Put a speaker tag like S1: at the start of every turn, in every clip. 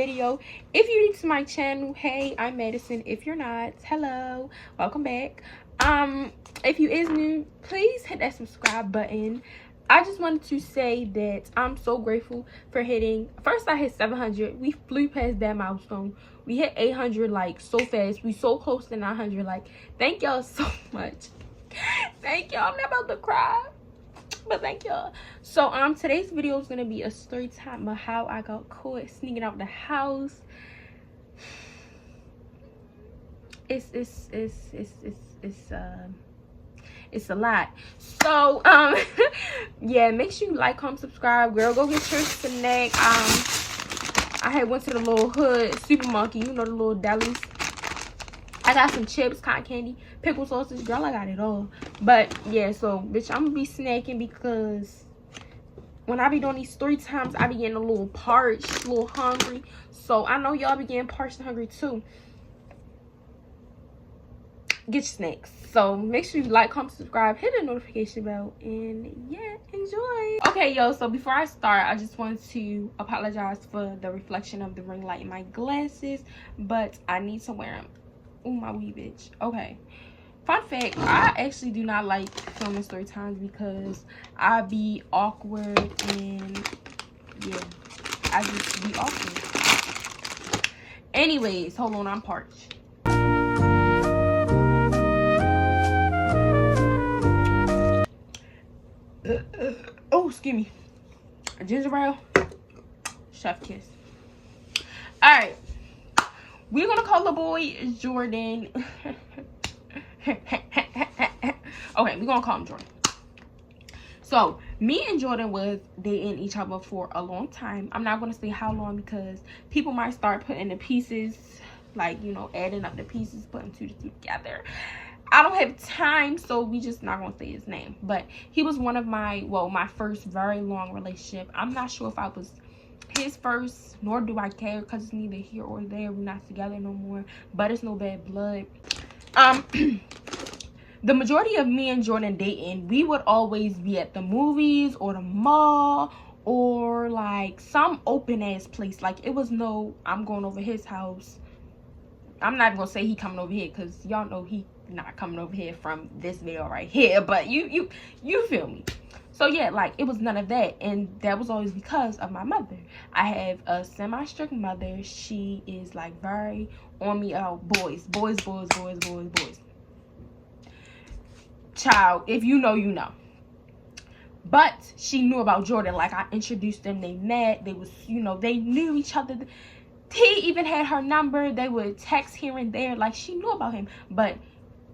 S1: video. If you're new to my channel, hey, I'm Madison. If you're not, hello, welcome back. If you is new, please hit that subscribe button. I just wanted to say that I'm so grateful for hitting, first I hit 700. We flew past that milestone. We hit 800 like so fast. We so close to 900. Like, thank y'all so much. Thank y'all. I'm not about to cry, but thank y'all. So today's video is gonna be a story time of how I got caught sneaking out the house. It's a lot. So yeah, make sure you like, comment, subscribe. Girl, go get your snack. I had went to the little hood super monkey, you know, the little delis. I got some chips, cotton candy, pickle sausage. Girl, I got it all. But yeah, so bitch, I'm gonna be snacking because when I be doing these story times, I be getting a little parched, a little hungry. So I know y'all be getting parched and hungry too. Get your snacks. So make sure you like, comment, subscribe, hit the notification bell, and yeah, enjoy. Okay, yo, so before I start, I just want to apologize for the reflection of the ring light in my glasses, but I need to wear them. Oh, my wee bitch. Okay, fun fact, I actually do not like filming story times because I be awkward, and yeah, I just be awkward. Anyways, hold on, I'm parched. Oh, excuse me. Ginger ale, chef kiss. All right, we're gonna call the boy Jordan. Okay, we're gonna call him Jordan. So me and Jordan was dating each other for a long time. I'm not gonna say how long because people might start putting the pieces, like, you know, adding up the pieces, putting two to two together. I don't have time, so we just not gonna say his name. But he was one of my, well, my first very long relationship. I'm not sure if I was his first, nor do I care because it's neither here or there. We're not together no more, but it's no bad blood. The majority of me and Jordan dating, we would always be at the movies or the mall or like some open ass place. Like, it was no, I'm going over his house. I'm not gonna say he coming over here because y'all know he not coming over here from this video right here, but you feel me. So yeah, like, it was none of that, and that was always because of my mother. I have a semi-strict mother. She is like very on me about boys. Child, if you know, you know. But she knew about Jordan. Like, I introduced them, they met, they was, you know, they knew each other. He even had her number. They would text here and there. Like, she knew about him. But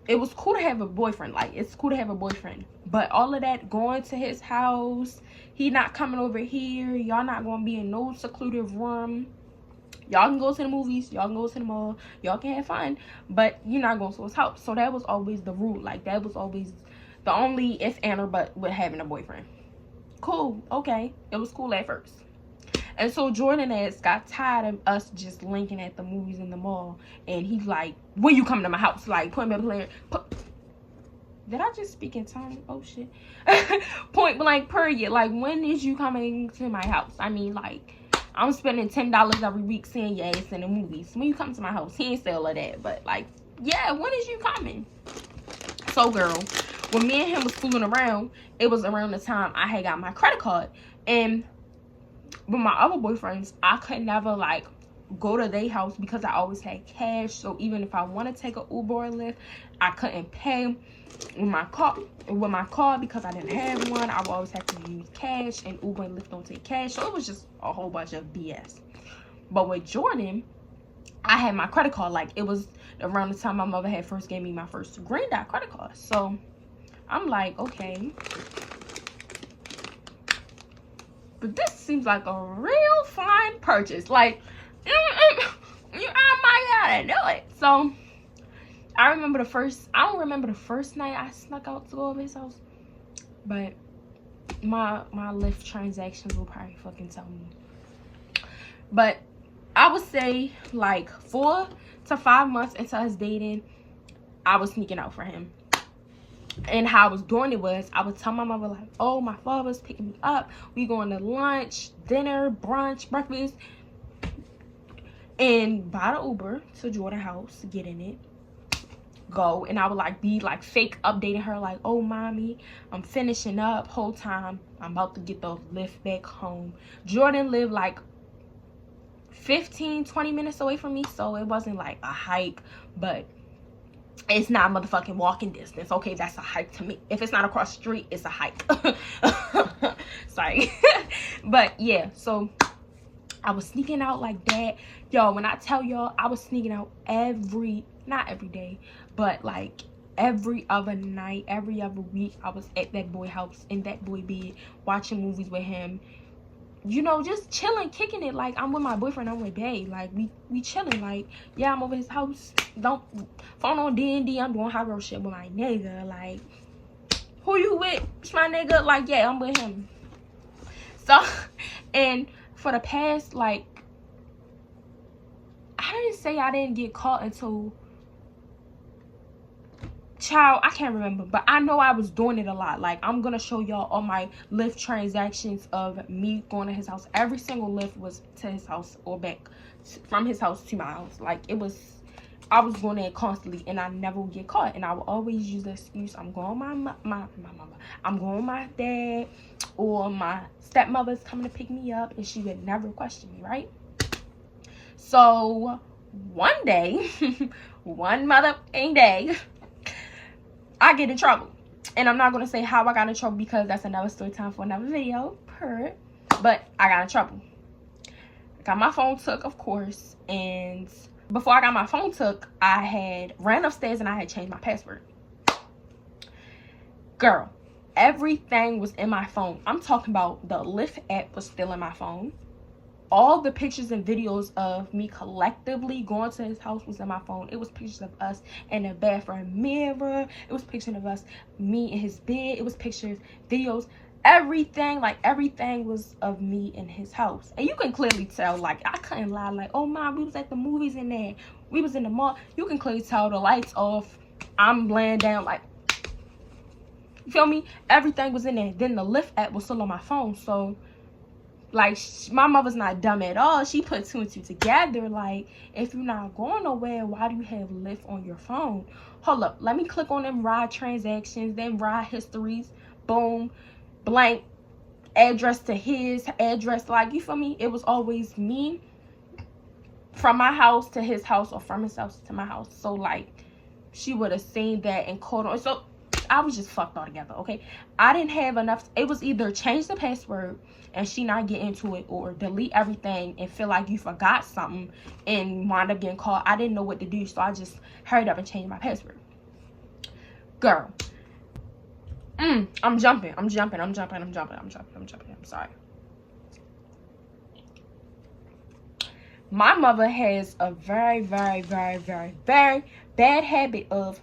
S1: it was cool to have a boyfriend. Like, it's cool to have a boyfriend. But all of that, going to his house, he not coming over here, y'all not going to be in no secluded room. Y'all can go to the movies, y'all can go to the mall, y'all can have fun, but you're not going to his house. So that was always the rule. Like, that was always the only if and or but with having a boyfriend. Cool, okay. It was cool at first. And so Jordan ass got tired of us just linking at the movies in the mall. And he's like, when you coming to my house? Like, point blank player. Did I just speak in tongue? Oh, shit. Point blank period. Like, when is you coming to my house? I mean, like, I'm spending $10 every week seeing your ass in the movies. When you come to my house, he ain't say all of that. But, like, yeah, when is you coming? So, girl, when me and him was fooling around, it was around the time I had got my credit card. And with my other boyfriends, I could never like go to their house because I always had cash. So even if I want to take an Uber or Lyft, I couldn't pay with my car because I didn't have one. I would always have to use cash, and Uber and Lyft don't take cash. So it was just a whole bunch of BS. But with Jordan, I had my credit card. Like, it was around the time my mother had first gave me my first Green Dot credit card. So I'm like, okay, but this seems like a real fine purchase. Like, I might gotta do it. So I remember I don't remember the first night I snuck out to go over his house, but my Lyft transactions will probably fucking tell me. But I would say like 4 to 5 months into us dating, I was sneaking out for him. And how I was doing it was, I would tell my mother, like, oh, my father's picking me up. We going to lunch, dinner, brunch, breakfast. and buy the Uber to Jordan's house, get in it, go. And I would like be like fake updating her like, oh mommy, I'm finishing up. Whole time I'm about to get the lift back home. Jordan lived like 15-20 minutes away from me, so it wasn't like a hike, but it's not motherfucking walking distance. Okay, that's a hike to me. If it's not across the street, it's a hike. Sorry. But yeah, so I was sneaking out like that. Yo, when I tell y'all, I was sneaking out not every day, but like every other night, every other week. I was at that boy house, in that boy bed, watching movies with him. You know, just chilling, kicking it. Like, I'm with my boyfriend, I'm with bae. Like, we chilling. Like, yeah, I'm over his house. Don't phone on D&D. I'm doing high road shit with my nigga. Like, who you with? It's my nigga. Like, yeah, I'm with him. So, and for the past, like, I didn't say I didn't get caught until, child, I can't remember, but I know I was doing it a lot. Like, I'm gonna show y'all all my Lyft transactions of me going to his house. Every single Lyft was to his house or back from his house to my house. Like, it was, I was going there constantly, and I never would get caught. And I would always use the excuse, I'm going with my mama, I'm going with my dad, or my stepmother's coming to pick me up, and she would never question me, right? So one day, one motherfucking day, I get in trouble. And I'm not going to say how I got in trouble, because that's another story time for another video. But I got in trouble. I got my phone took, of course. And before I got my phone took, I had ran upstairs and I had changed my password. Girl, everything was in my phone. I'm talking about the Lyft app was still in my phone. All the pictures and videos of me collectively going to his house was in my phone. It was pictures of us in the bathroom mirror. It was pictures of us, me in his bed. It was pictures, videos, everything. Like, everything was of me in his house. And you can clearly tell, like, I couldn't lie. Like, oh, mom, we was at the movies in there. We was in the mall. You can clearly tell the lights off. I'm laying down, like, you feel me? Everything was in there. Then the Lyft app was still on my phone. So, like, my mother's not dumb at all. She put 2 and 2 together. Like, if you're not going nowhere, why do you have Lyft on your phone? Hold up. Let me click on them ride transactions, then ride histories. Boom. Blank. Address to his address. Like, you feel me? It was always me from my house to his house, or from his house to my house. So, like, she would have seen that and called on. So, I was just fucked all together, okay? I didn't have enough. It was either change the password and she not get into it, or delete everything and feel like you forgot something and wind up getting caught. I didn't know what to do, so I just hurried up and changed my password. Girl. I'm jumping. I'm sorry. My mother has a very, very, very, very, very bad habit of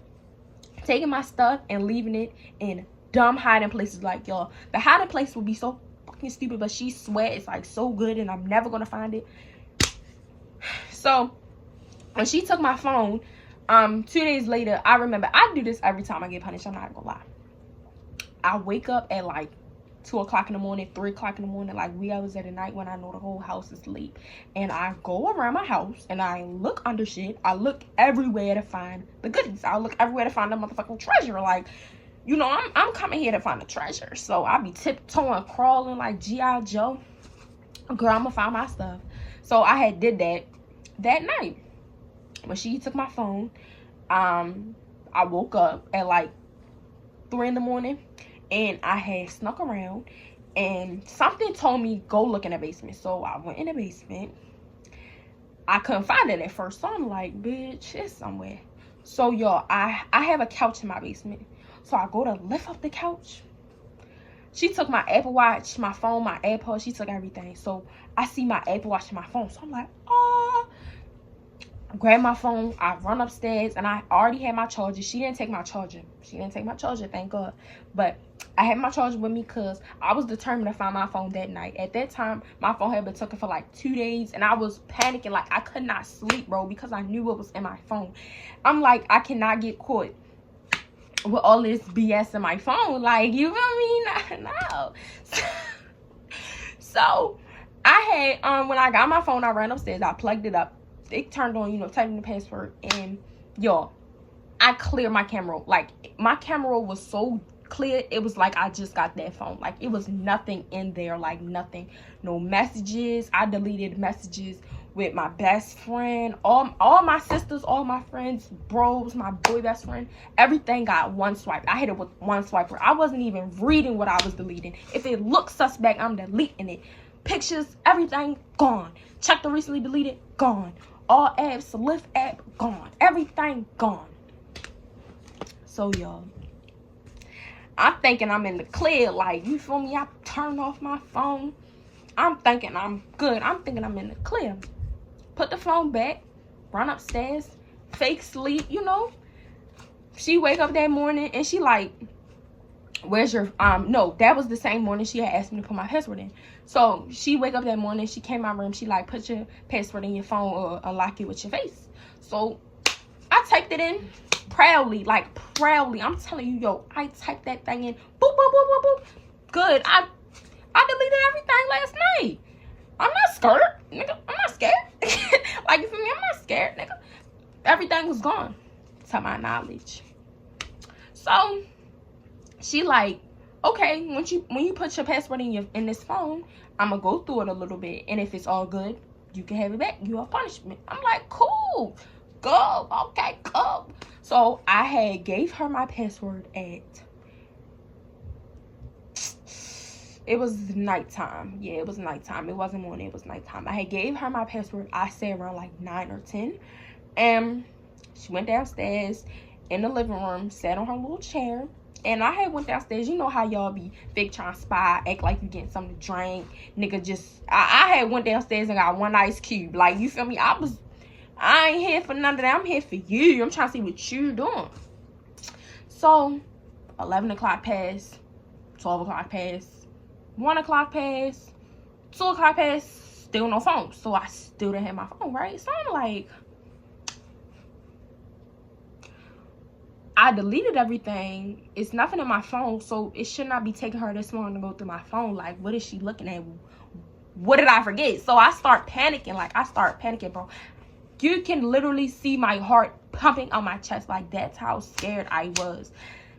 S1: taking my stuff and leaving it in dumb hiding places. Like, y'all, the hiding place would be so fucking stupid, but she swear it's like so good and I'm never gonna find it. So when she took my phone, 2 days later, I remember, I do this every time I get punished, I'm not gonna lie. I wake up at like 2 o'clock in the morning, 3 o'clock in the morning, like wee hours of the night, when I know the whole house is asleep. And I go around my house and I look under shit. I look everywhere to find the goodies. I look everywhere to find the motherfucking treasure. Like, you know, I'm coming here to find the treasure. So I be tiptoeing, crawling like G.I. Joe. Girl, I'm gonna find my stuff. So I had did that night. When she took my phone, I woke up at like 3 in the morning. And I had snuck around, and something told me, go look in the basement. So I went in the basement. I couldn't find it at first. So I'm like, bitch, it's somewhere. So, y'all, I have a couch in my basement. So I go to lift up the couch. She took my Apple Watch, my phone, my AirPods. She took everything. So I see my Apple Watch and my phone. So I'm like, oh. I grab my phone, I run upstairs, and I already had my charger. She didn't take my charger. Thank God. But I had my charger with me because I was determined to find my phone that night. At that time, my phone had been taken for like 2 days, and I was panicking. Like, I could not sleep, bro, because I knew what was in my phone. I'm like, I cannot get caught with all this BS in my phone. Like, you feel me? No. So I had, when I got my phone, I ran upstairs, I plugged it up. it turned on, you know, typing the password, and y'all, I cleared my camera. Like, my camera was so clear, it was like I just got that phone. Like, it was nothing in there, like nothing, no messages. I deleted messages with my best friend, all my sisters, all my friends, bros, my boy best friend. Everything got one swipe. I hit it with one swiper. I wasn't even reading what I was deleting. If it looks suspect, I'm deleting it. Pictures, everything gone. Check the recently deleted, gone. All apps, Lyft app, gone. Everything gone. So y'all, I'm thinking I'm in the clear. Like, you feel me? I turned off my phone. I'm thinking I'm good. I'm thinking I'm in the clear. Put the phone back, run upstairs, fake sleep, you know. She wake up that morning and she like, where's your, no, that was the same morning she had asked me to put my password in. So she wake up that morning, she came in my room, she like, put your password in your phone or unlock it with your face. So I typed it in proudly, like proudly. I'm telling you, yo, I typed that thing in, boop, boop, boop, boop, boop. Good. I deleted everything last night. I'm not scared, nigga. I'm not scared. Like, you feel me? I'm not scared, nigga. Everything was gone, to my knowledge. So she like, okay, when you put your password in this phone, I'm gonna go through it a little bit, and if it's all good, you can have it back. You have punishment. I'm like, cool, go, okay, go. So I had gave her my password at, it was nighttime. Yeah, it was nighttime. It wasn't morning, it was nighttime. I had gave her my password, I say around like 9 or 10. And she went downstairs in the living room, sat on her little chair. And I had went downstairs. You know how y'all be fake trying to spy, act like you getting something to drink. Nigga just, I had went downstairs and got one ice cube. Like, you feel me? I ain't here for none of that. I'm here for you. I'm trying to see what you doing. So, 11 o'clock passed, 12 o'clock passed, 1 o'clock passed, 2 o'clock passed, still no phone. So I still didn't have my phone, right? So I'm like, I deleted everything. It's nothing in my phone, so it should not be taking her this long to go through my phone. Like, what is she looking at? What did I forget? So I start panicking. Like, I start panicking, bro. You can literally see my heart pumping on my chest. Like, that's how scared I was.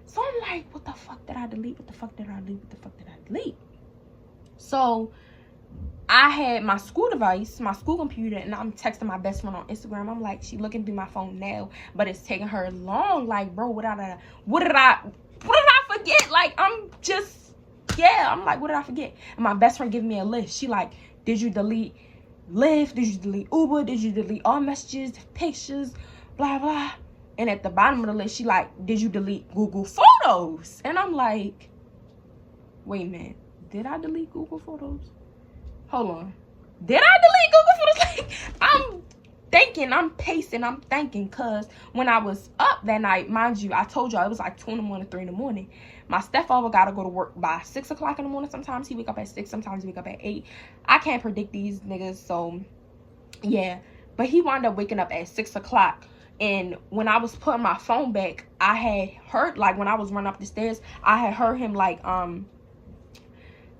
S1: So I'm like, what the fuck did I delete? What the fuck did I delete? What the fuck did I delete? So I had my school device, my school computer, and I'm texting my best friend on Instagram. I'm like, she looking through my phone now, but it's taking her long. Like, bro, what did I forget? Like, I'm just, yeah, I'm like, what did I forget? And my best friend giving me a list. She like, did you delete Lyft? Did you delete Uber? Did you delete all messages, pictures, blah, blah? And at the bottom of the list, she like, did you delete Google Photos? And I'm like, wait a minute. Did I delete Google Photos? Hold on. Did I delete Google Photos? Like, I'm thinking, I'm pacing, I'm thinking. Because when I was up that night, mind you, I told y'all it was like 2 in the morning, 3 in the morning. My stepfather got to go to work by 6 o'clock in the morning. Sometimes he wake up at 6. Sometimes he wake up at 8. I can't predict these niggas. So, yeah. But he wound up waking up at 6 o'clock. And when I was putting my phone back, I had heard, like, when I was running up the stairs, I had heard him, like,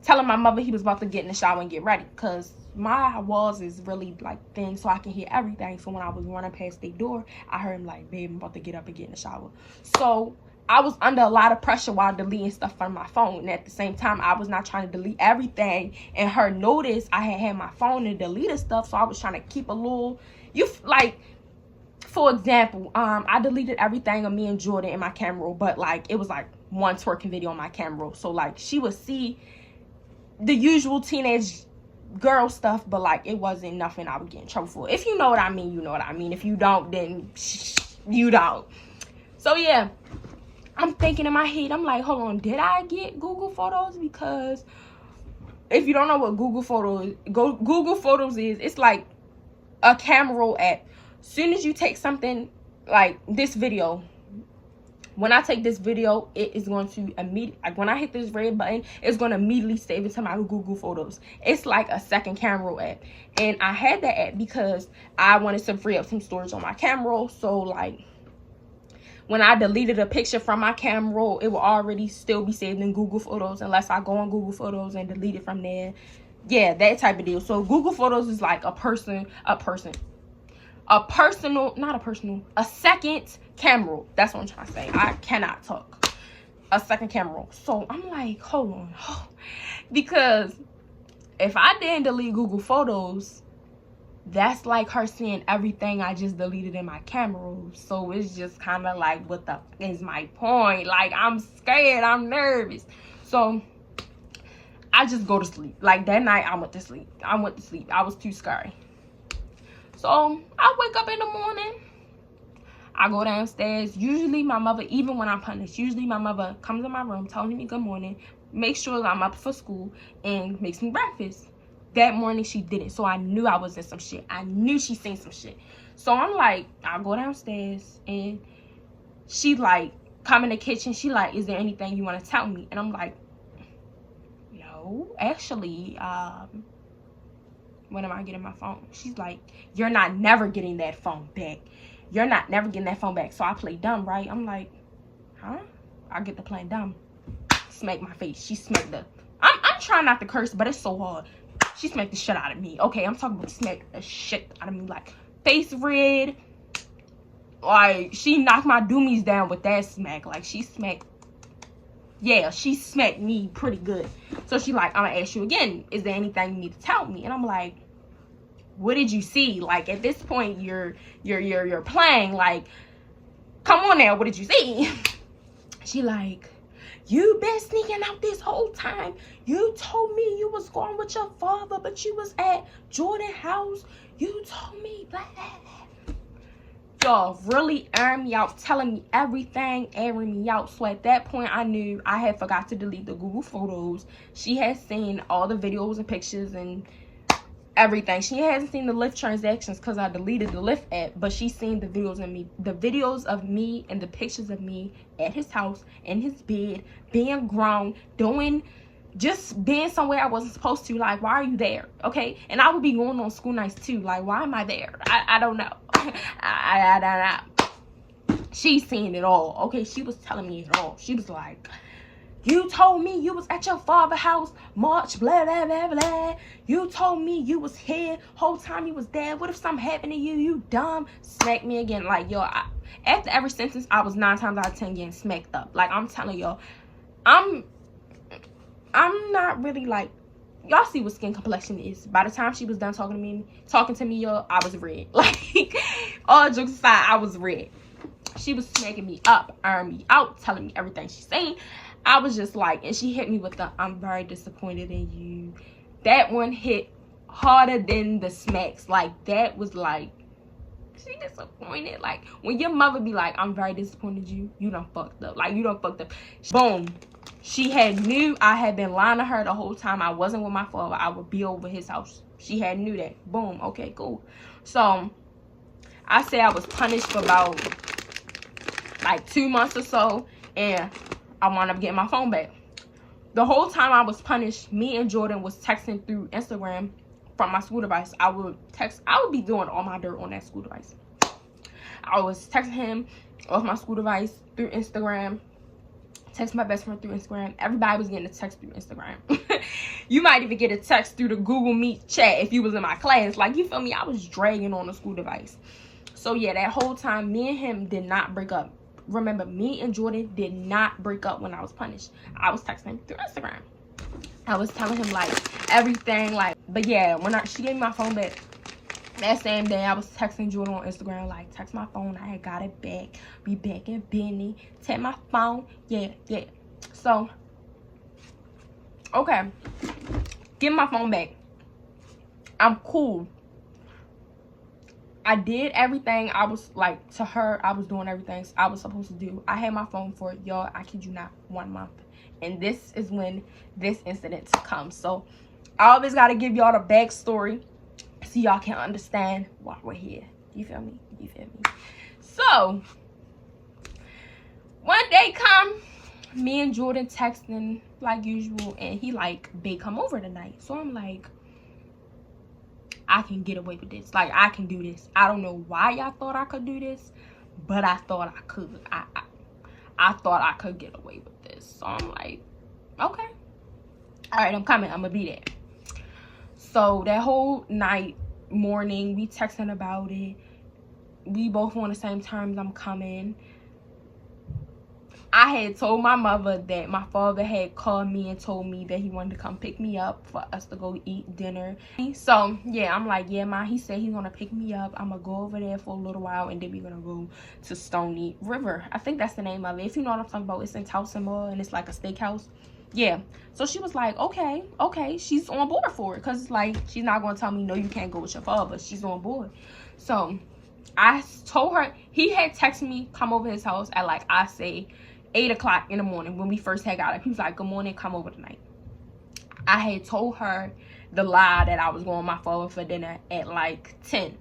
S1: telling my mother he was about to get in the shower and get ready, because my walls is really like thin, so I can hear everything. So when I was running past their door, I heard him like, babe, I'm about to get up and get in the shower. So I was under a lot of pressure while deleting stuff from my phone, and at the same time I was not trying to delete everything and her notice I had my phone and deleted stuff. So I was trying to keep a little, like, for example, I deleted everything of me and Jordan in my camera, but like it was like one twerking video on my camera, so like she would see the usual teenage girl stuff, but like it wasn't nothing I would get in trouble for. If you know what I mean, you know what I mean. If you don't, then you don't. So yeah, I'm thinking in my head, I'm like, hold on, did I get Google Photos? Because if you don't know what Google Photos is, it's like a camera app. Soon as you take something like this video, when I take this video, it is going to immediately, like when I hit this red button, it's going to immediately save it to my Google Photos. It's like a second camera app. And I had that app because I wanted to free up some storage on my camera. So like when I deleted a picture from my camera, it will already still be saved in Google Photos unless I go on Google Photos and delete it from there. Yeah, that type of deal. So Google Photos is like a person, a second camera. That's what I'm trying to say. I cannot talk. A second camera. So I'm like, hold on. Because if I didn't delete Google Photos, that's like her seeing everything I just deleted in my camera. So it's just kind of like, what the is my point? Like, I'm scared. I'm nervous. So I just go to sleep. Like, that night, I went to sleep. I was too scared. So I wake up in the morning. I go downstairs. Usually my mother, even when I'm punished, usually my mother comes in my room, telling me good morning, makes sure I'm up for school, and makes me breakfast. That morning she didn't, so I knew I was in some shit. I knew she seen some shit. So I'm like, I go downstairs, and she like come in the kitchen. She like, is there anything you want to tell me? And I'm like, no, actually, when am I getting my phone? She's like, you're not never getting that phone back. You're not never getting that phone back. So I play dumb, right? I'm like, huh? I get to playing dumb. Smack my face. She smacked the, I'm trying not to curse, but it's so hard. She smacked the shit out of me. Okay, I'm talking about smack the shit out of me. Like, face red. Like, she knocked my doomies down with that smack. Like, she smacked me pretty good. So she like, I'm gonna ask you again, is there anything you need to tell me? And I'm like, what did you see? Like, at this point, you're playing. Like, come on now, what did you see? She like, you been sneaking out this whole time. You told me you was going with your father, but you was at Jordan's house. You told me blah, blah, blah. Y'all really airing me out, telling me everything, airing me out. So at that point, I knew I had forgot to delete the Google Photos. She had seen all the videos and pictures and everything. She hasn't seen the Lyft transactions because I deleted the Lyft app, but she's seen the videos of me and the pictures of me at his house, in his bed, being grown, just being somewhere I wasn't supposed to. Like, why are you there? Okay, and I would be going on school nights too. Like, why am I there? I don't know. I don't know. She's seen it all. Okay, she was telling me it all. She was like, you told me you was at your father's house March, blah, blah, blah, blah. You told me you was here whole time you was there. What if something happened to you? You dumb. Smack me again. Like, yo, after every sentence, I was 9 times out of 10 getting smacked up. Like, I'm telling y'all, I'm not really like, y'all see what skin complexion is. By the time she was done talking to me, y'all, I was red. Like, all jokes aside, I was red. She was smacking me up, ironing me out, telling me everything she's saying. I was just like, and she hit me with the, I'm very disappointed in you. That one hit harder than the smacks. Like, that was like, she disappointed. Like, when your mother be like, I'm very disappointed in you, you done fucked up. Like, you done fucked up. Boom. She had knew I had been lying to her the whole time I wasn't with my father. I would be over his house. She had knew that. Boom. Okay, cool. So, I say I was punished for about like 2 months or so. And I wound up getting my phone back. The whole time I was punished, me and Jordan was texting through Instagram from my school device. I would be doing all my dirt on that school device. I was texting him off my school device through Instagram. Text my best friend through Instagram. Everybody was getting a text through Instagram. You might even get a text through the Google Meet chat if you was in my class. Like, you feel me? I was dragging on the school device. So yeah, that whole time, me and him did not break up. Remember, me and Jordan did not break up when I was punished. I was texting him through Instagram. I was telling him like everything, like, but yeah, when she gave me my phone back that same day, I was texting Jordan on Instagram like, text my phone, I had got it back. Be back in Benny. Take my phone. Yeah. So, okay, give my phone back. I'm cool. I did everything I was like to her. I was doing everything I was supposed to do. I had my phone for, y'all, I kid you not, 1 month. And this is when this incident comes. So I always got to give y'all the backstory so y'all can understand why we're here. You feel me? You feel me? So one day come, me and Jordan texting like usual. And he like, babe, come over tonight. So I'm like, I can get away with this. Like, I can do this. I don't know why y'all thought I could do this, but I thought I could. I thought I could get away with this. So I'm like, okay. All right, I'm coming. I'm going to be there. So that whole night, morning, we texting about it. we both on the same terms. I'm coming. I had told my mother that my father had called me and told me that he wanted to come pick me up for us to go eat dinner. So yeah, I'm like, yeah, ma, he said he's gonna pick me up. I'm gonna go over there for a little while and then we're gonna go to Stony River. I think that's the name of it. If you know what I'm talking about, it's in Towson Mall and it's like a steakhouse. Yeah. So she was like, okay, she's on board for it, because it's like she's not gonna tell me no, you can't go with your father. She's on board. So I told her, he had texted me come over his house at like, I say 8 o'clock in the morning when we first had got up. He was like, good morning, come over tonight. I had told her the lie that I was going with my father for dinner at like 10.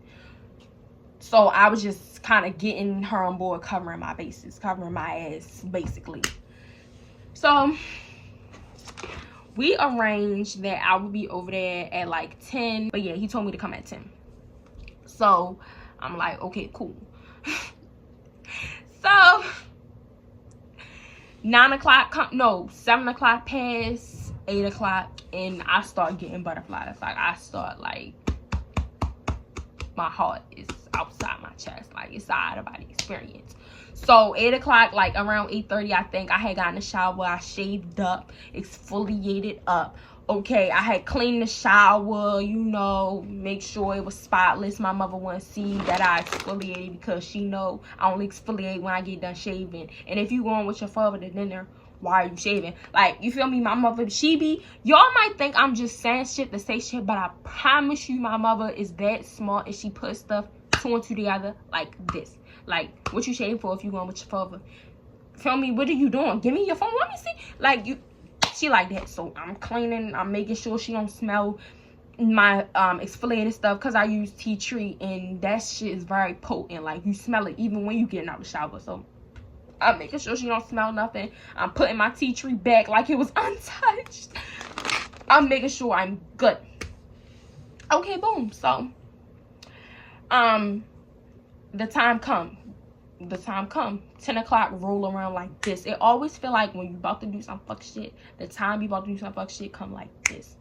S1: So I was just kind of getting her on board, covering my bases, covering my ass, basically. So we arranged that I would be over there at like 10. But yeah, he told me to come at 10. So I'm like, okay, cool. So 9 o'clock, no, 7 o'clock pass, 8 o'clock, and I start getting butterflies. Like, I start, like, my heart is outside my chest. Like, it's out of body experience. So 8 o'clock, like around 8:30, I think, I had gotten a shower. I shaved up, exfoliated up. Okay, I had cleaned the shower, you know, make sure it was spotless. My mother wouldn't see that I exfoliated, because she know I only exfoliate when I get done shaving. And if you going with your father to dinner, why are you shaving? Like, you feel me? My mother, y'all might think I'm just saying shit to say shit, but I promise you my mother is that smart, and she puts stuff 2 and 2 together like this. Like, what you shaving for if you going with your father? Feel me? What are you doing? Give me your phone. Let me see. Like, she like that. So I'm cleaning, I'm making sure she don't smell my exfoliating stuff, because I use tea tree, and that shit is very potent. Like, you smell it even when you getting out the shower. So I'm making sure she don't smell nothing. I'm putting my tea tree back like it was untouched. I'm making sure I'm good. Okay, boom. So the time come. 10 o'clock roll around like this. It always feel like when you about to do some fuck shit, the time you about to do some fuck shit come like this.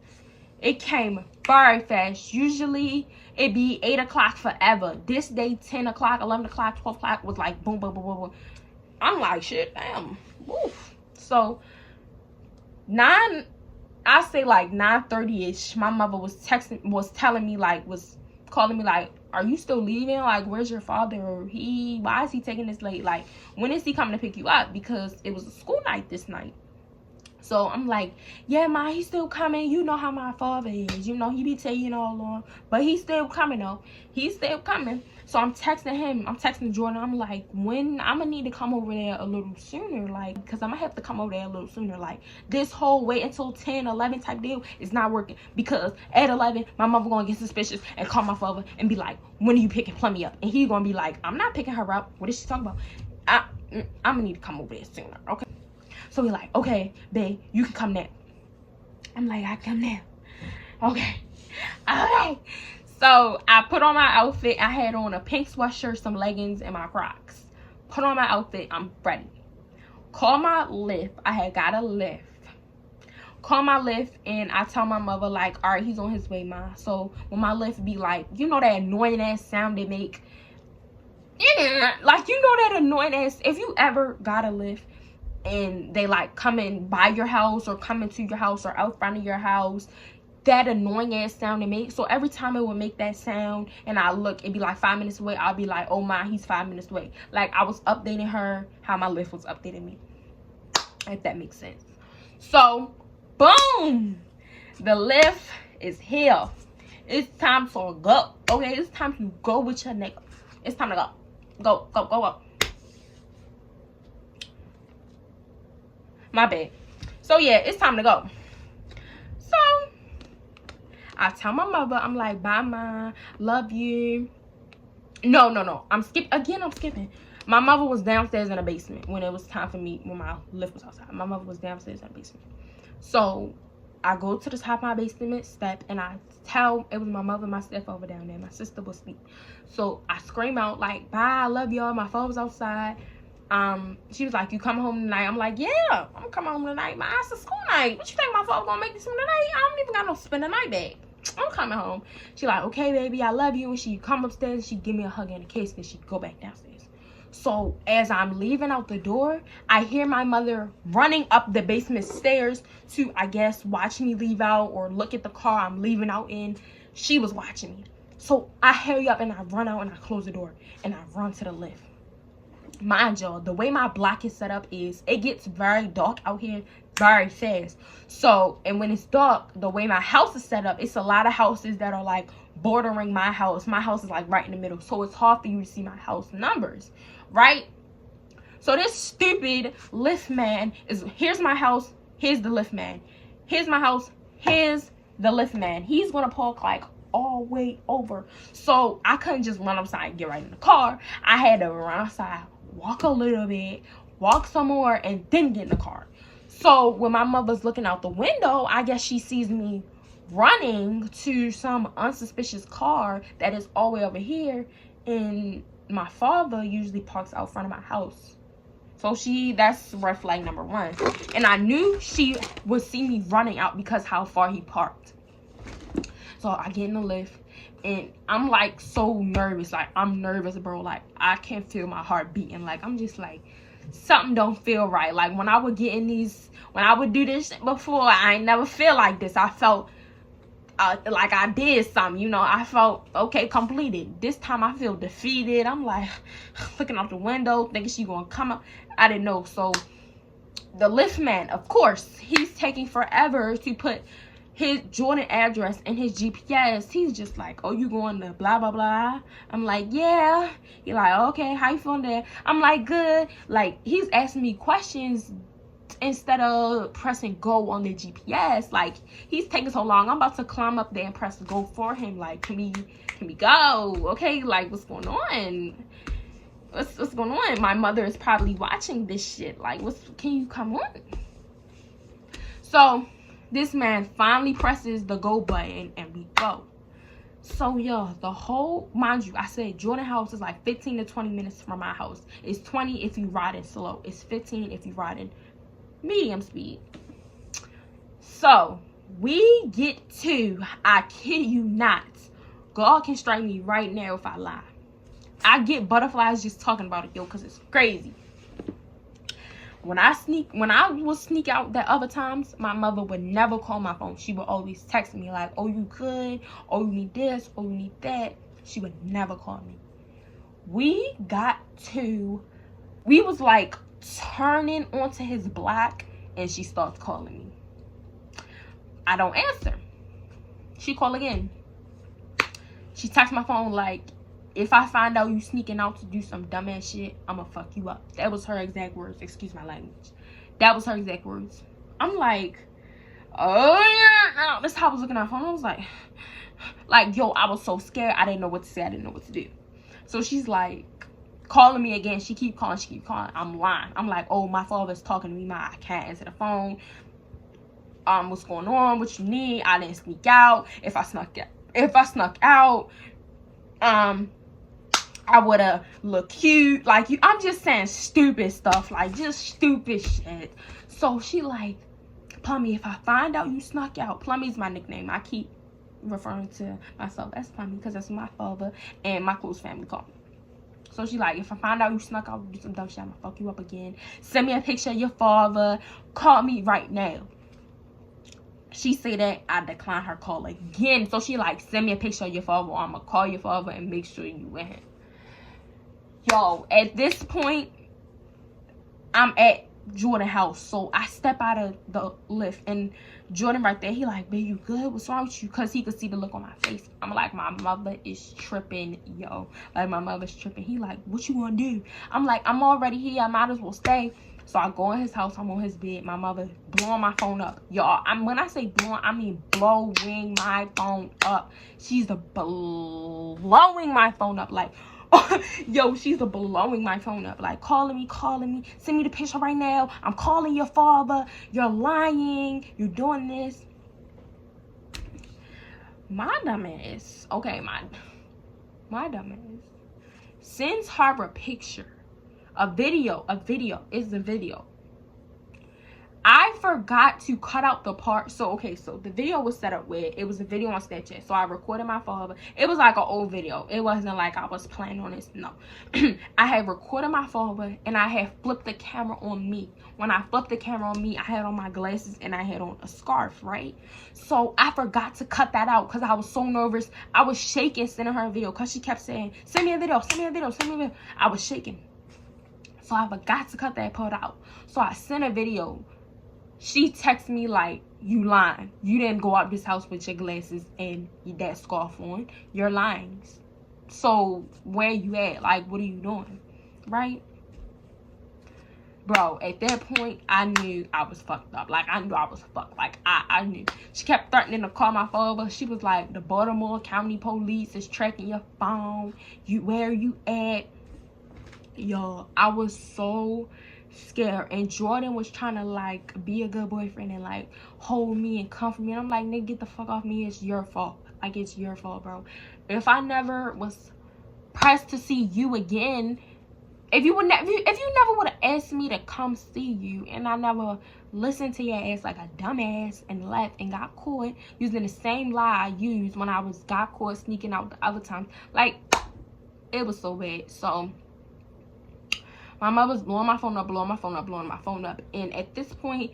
S1: It came very fast. Usually it be 8 o'clock forever. This day 10 o'clock, 11 o'clock, 12 o'clock was like boom, boom, boom, boom, boom. I'm like, shit, damn. Woof. So I say like 9:30ish, my mother was telling me, like, was calling me like, are you still leaving? Like, where's your father? Why is he taking this late? Like, when is he coming to pick you up? Because it was a school night this night. So I'm like, yeah, ma, he's still coming. You know how my father is. You know, he be taking all along. But he's still coming, though. He's still coming. So I'm texting him. I'm texting Jordan. I'm like, when I'm going to need to come over there a little sooner. Like, because I'm going to have to come over there a little sooner. Like, this whole wait until 10, 11 type deal is not working. Because at 11, my mother going to get suspicious and call my father and be like, when are you picking Plummy up? And he's going to be like, I'm not picking her up. What is she talking about? I'm going to need to come over there sooner. Okay. So we're like, okay, babe, you can come now. I'm like, I come now. Okay. Alright. So I put on my outfit. I had on a pink sweatshirt, some leggings, and my Crocs. Put on my outfit. I'm ready. Call my Lyft. I had got a Lyft. Call my Lyft, and I tell my mother, like, all right, he's on his way, ma. So when my Lyft be like, you know that annoying ass sound they make? Yeah, like, you know that annoying ass. If you ever got a Lyft and they like come in by your house or come into your house or out front of your house, that annoying ass sound they make. So every time it would make that sound and I look, it'd be like 5 minutes away, I'll be like, oh my, he's 5 minutes away. Like, I was updating her how my Lyft was updating me, if that makes sense. So boom, the Lyft is here. It's time to go. Okay, it's time to go with your nigga. It's time to go. Go. My bad. So yeah, it's time to go. So I tell my mother, I'm like, bye, ma, love you. No, I'm skipping. My mother was downstairs in the basement when it was time for me, when my Lyft was outside. My mother was downstairs in the basement. So I go to the top of my basement step, and I tell, it was my mother and my stepfather down there. My sister was asleep. So I scream out like, bye, I love y'all. My phone was outside. She was like, you come home tonight? I'm like, yeah, I'm coming home tonight. My ass is school night. What you think my father gonna make me spend the night? I don't even got no spend the night bag. I'm coming home. She like, okay, baby, I love you. And she come upstairs and she give me a hug and a kiss. Then she go back downstairs. So as I'm leaving out the door, I hear my mother running up the basement stairs to, I guess, watch me leave out or look at the car I'm leaving out in. She was watching me. So I hurry up and I run out and I close the door and I run to the lift. Mind y'all, the way my block is set up is it gets very dark out here very fast. So, and when it's dark, the way my house is set up, it's a lot of houses that are like bordering my house. My house is like right in the middle, so it's hard for you to see my house numbers, right? So this stupid lift man is, here's my house, here's the lift man. Here's my house, here's the lift man. He's gonna park like all the way over. So I couldn't just run outside and get right in the car. I had to run outside, walk a little bit, walk some more, and then get in the car. So when my mother's looking out the window, I guess she sees me running to some unsuspicious car that is all the way over here, and my father usually parks out front of my house. So that's red flag number 1. And I knew she would see me running out because how far he parked. So I get in the lift and I'm like so nervous. Like I'm nervous, bro. Like I can't feel my heart beating. Like I'm just like, something don't feel right. Like when I would get in these, when I would do this before, I ain't never feel like this. I felt like I did something, you know. I felt okay, completed. This time I feel defeated. I'm like looking out the window thinking she gonna come up. I didn't know. So the lift man, of course, he's taking forever to put his Jordan address in his GPS. He's just like, oh, you going to blah blah blah? I'm like, yeah. He like, okay, how you feeling there? I'm like, good. Like he's asking me questions instead of pressing go on the GPS. Like he's taking so long. I'm about to climb up there and press go for him. Like, can we go? Okay, like what's going on? What's going on? My mother is probably watching this shit. Like, can you come on? So this man finally presses the go button and we go. So yo, the whole, mind you, I said Jordan house is like 15 to 20 minutes from my house. It's 20 if you riding slow. It's 15 if you riding medium speed. So we get to, I kid you not, God can strike me right now if I lie. I get butterflies just talking about it, yo, because it's crazy. When I would sneak out the other times, my mother would never call my phone. She would always text me like, oh, you good? Oh, you need this? Oh, you need that? She would never call me. We was like turning onto his block and she starts calling me. I don't answer. She call again. She texts my phone like, if I find out you sneaking out to do some dumbass shit, I'ma fuck you up. That was her exact words. Excuse my language. That was her exact words. I'm like, oh yeah. That's how I was looking at her phone. I was like, yo, I was so scared. I didn't know what to say. I didn't know what to do. So she's like calling me again. She keep calling. I'm lying. I'm like, oh, my father's talking to me. I can't answer the phone. What's going on? What you need? I didn't sneak out. If I snuck out, I would have looked cute. Like you, I'm just saying stupid stuff, like just stupid shit. So she like, Plummy, if I find out you snuck out, Plummy's my nickname. I keep referring to myself as Plummy because that's my father and my close family call me. So she like, if I find out you snuck out, do some dumb shit, I'm gonna fuck you up again. Send me a picture of your father. Call me right now. She said that, I decline her call again. So she like, send me a picture of your father or I'm gonna call your father and make sure you with him. Yo, at this point, I'm at Jordan house. So I step out of the lift and Jordan right there, he like, babe, you good? What's wrong with you? Because he could see the look on my face. I'm like, my mother is tripping, yo. Like, my mother's tripping. He like, what you gonna do? I'm like, I'm already here. I might as well stay. So I go in his house. I'm on his bed. My mother blowing my phone up. Y'all, when I say blowing, I mean blowing my phone up. She's blowing my phone up. Like, yo, she's blowing my phone up. Like, calling me. Send me the picture right now. I'm calling your father. You're lying. You're doing this. My dumb ass. Okay, my dumb ass sends her a picture. A video is the video. I forgot to cut out the part. So, okay, so the video was set up where it was a video on Snapchat. So I recorded my father. It was like an old video. It wasn't like I was planning on this. No. I had recorded my father and I had flipped the camera on me. When I flipped the camera on me, I had on my glasses and I had on a scarf, right? So I forgot to cut that out because I was so nervous. I was shaking sending her a video because she kept saying, send me a video, send me a video, send me a video. I was shaking. So I forgot to cut that part out. So I sent a video. She texted me like, you lying. You didn't go out this house with your glasses and that scarf on. You're lying. So where you at? Like, what are you doing? Right? Bro, at that point, I knew I was fucked up. Like, I knew I was fucked. Like, I knew. She kept threatening to call my father. She was like, the Baltimore County Police is tracking your phone. Where you at? Yo, I was so scared. And Jordan was trying to, like, be a good boyfriend and, like, hold me and comfort me. And I'm like, nigga, get the fuck off me. It's your fault. Like, it's your fault, bro. If I never was pressed to see you again, if you never would have asked me to come see you and I never listened to your ass like a dumbass and left and got caught using the same lie I used when I got caught sneaking out the other times, like, it was so bad. So my mother's blowing my phone up, blowing my phone up, blowing my phone up. And at this point,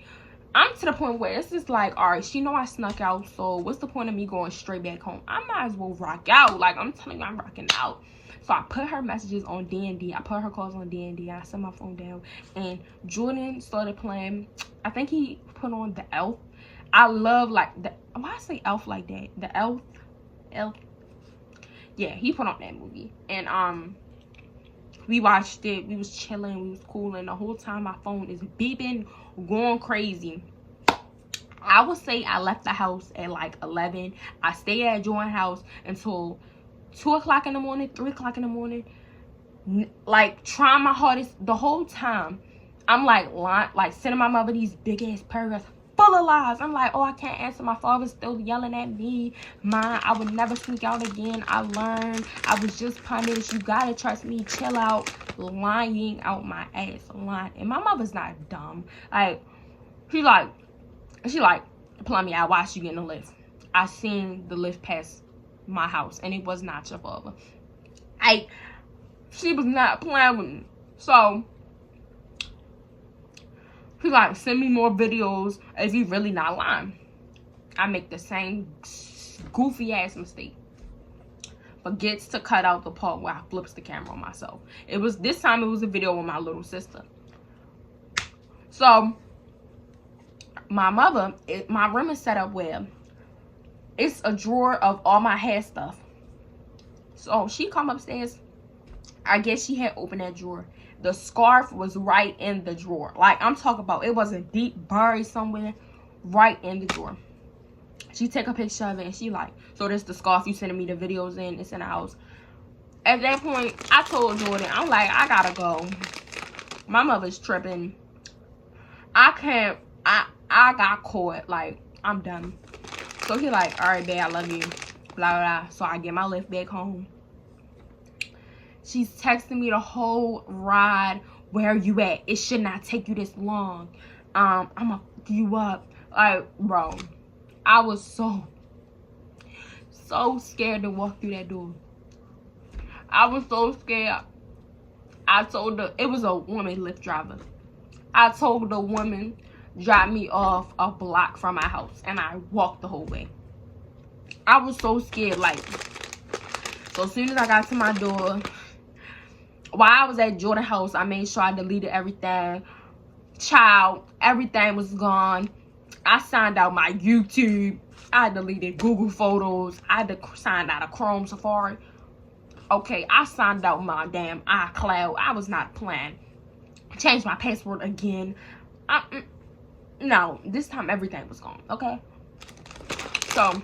S1: I'm to the point where it's just like, all right, she know I snuck out, so what's the point of me going straight back home? I might as well rock out. Like, I'm telling you, I'm rocking out. So I put her messages on D&D. I put her calls on D&D. I set my phone down. And Jordan started playing. I think he put on The Elf. I love, like, why I say Elf like that? The Elf? Yeah, he put on that movie. And, we watched it. We was chilling. We was cool. And the whole time my phone is beeping, going crazy. I would say I left the house at, like, 11. I stayed at Jordan's house until 2 o'clock in the morning, 3 o'clock in the morning, like, trying my hardest the whole time. I'm like sending my mother these big ass paragraphs full of lies. I'm like, oh, I can't answer. My father's still yelling at me. I would never sneak out again. I learned. I was just punished. You gotta trust me. Chill out. Lying out my ass. Lying. And my mother's not dumb. Like, she like, Plummy, I watched you get in the lift. I seen the lift pass my house and it was not your father. She was not playing with me. So she's like, send me more videos if you really not lying. I make the same goofy ass mistake. Forgets to cut out the part where I flips the camera on myself. This time it was a video with my little sister. So my mother, my room is set up where it's a drawer of all my hair stuff. So she come upstairs. I guess she had opened that drawer. The scarf was right in the drawer. Like, I'm talking about, it wasn't deep buried somewhere. Right in the drawer. She take a picture of it and she like, so this the scarf you sending me the videos in. It's in the house. At that point, I told Jordan, I'm like, I gotta go. My mother's tripping. I got caught. Like, I'm done. So he like, all right, babe, I love you. Blah, blah, blah. So I get my lift back home. She's texting me the whole ride. Where you at? It should not take you this long. I'm gonna fuck you up. Like, bro, I was so scared to walk through that door. I was so scared. I told her, it was a woman Lyft driver. I told the woman, drop me off a block from my house, and I walked the whole way. I was so scared. Like, so as soon as I got to my door, while I was at Jordan's house, I made sure I deleted everything. Child, everything was gone. I signed out my YouTube. I deleted Google Photos. I signed out of Chrome Safari. Okay, I signed out my damn iCloud. I was not playing. Changed my password again. No, this time everything was gone, okay? So,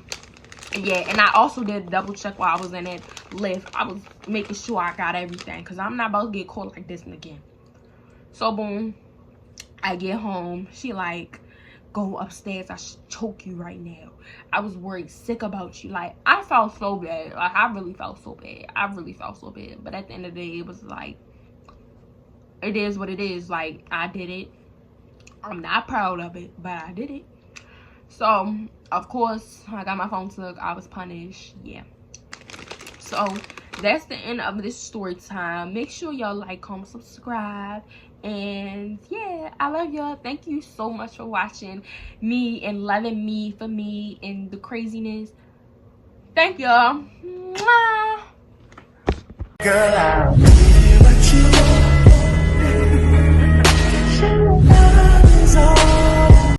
S1: yeah, and I also did double check while I was in that lift. I was making sure I got everything because I'm not about to get caught like this again. So, boom, I get home. She like, go upstairs. I should choke you right now. I was worried sick about you. Like, I felt so bad. Like, I really felt so bad. I really felt so bad. But at the end of the day, it was like, it is what it is. Like, I did it. I'm not proud of it, but I did it. So, of course, I got my phone took. I was punished. Yeah. So, that's the end of this story time. Make sure y'all like, comment, subscribe. And, yeah, I love y'all. Thank you so much for watching me and loving me for me and the craziness. Thank y'all. Girl,